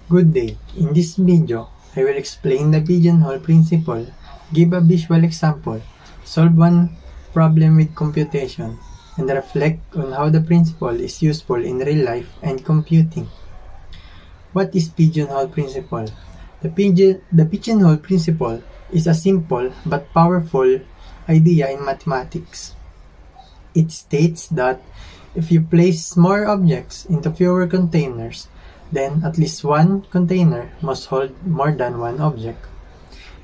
Good day. In this video, I will explain the pigeonhole principle, give a visual example, solve one problem with computation, and reflect on how the principle is useful in real life and computing. What is pigeonhole principle? The pigeonhole principle is a simple but powerful idea in mathematics. It states that if you place more objects into fewer containers, then at least one container must hold more than one object.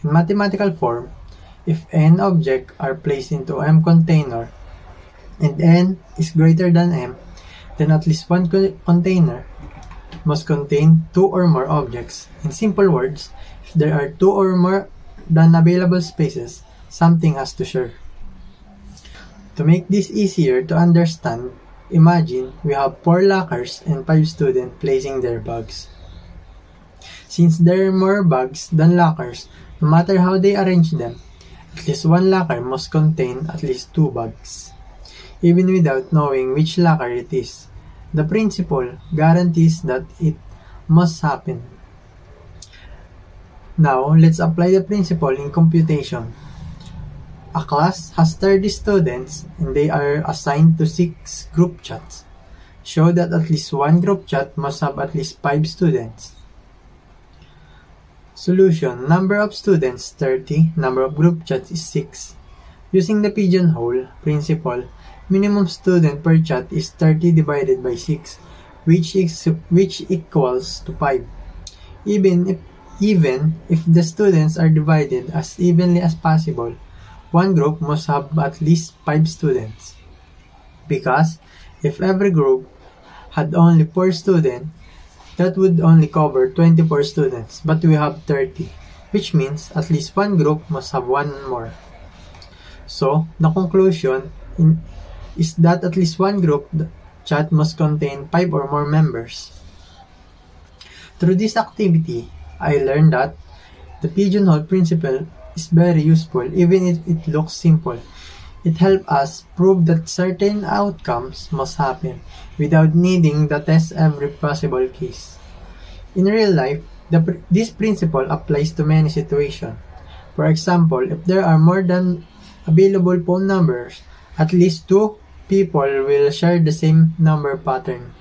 In mathematical form, if n objects are placed into m container and n is greater than m, then at least one container must contain two or more objects. In simple words, if there are two or more than available spaces, something has to share. To make this easier to understand, imagine we have 4 lockers and 5 students placing their bags. Since there are more bags than lockers, no matter how they arrange them, at least one locker must contain at least 2 bags, even without knowing which locker it is. The principle guarantees that it must happen. Now, let's apply the principle in computation. A class has 30 students and they are assigned to 6 group chats. Show that at least one group chat must have at least 5 students. Solution: number of students 30, number of group chats is 6. Using the pigeonhole principle, minimum student per chat is 30 divided by 6, which equals to 5. Even if the students are divided as evenly as possible, one group must have at least 5 students. Because if every group had only 4 students, that would only cover 24 students, but we have 30, which means at least one group must have one more. So, the conclusion is that at least one group chat must contain 5 or more members. Through this activity, I learned that the pigeonhole principle is very useful even if it looks simple. It helps us prove that certain outcomes must happen without needing to test every possible case. In real life, this principle applies to many situations. For example, if there are more than available phone numbers, at least 2 people will share the same number pattern.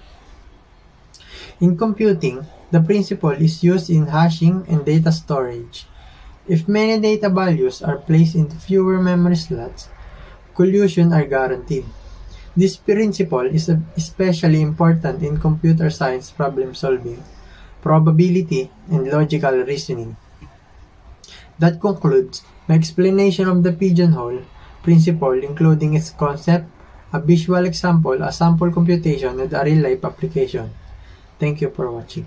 In computing, the principle is used in hashing and data storage. If many data values are placed into fewer memory slots, collusion are guaranteed. This principle is especially important in computer science problem solving, probability, and logical reasoning. That concludes my explanation of the pigeonhole principle, including its concept, a visual example, a sample computation, and a real-life application. Thank you for watching.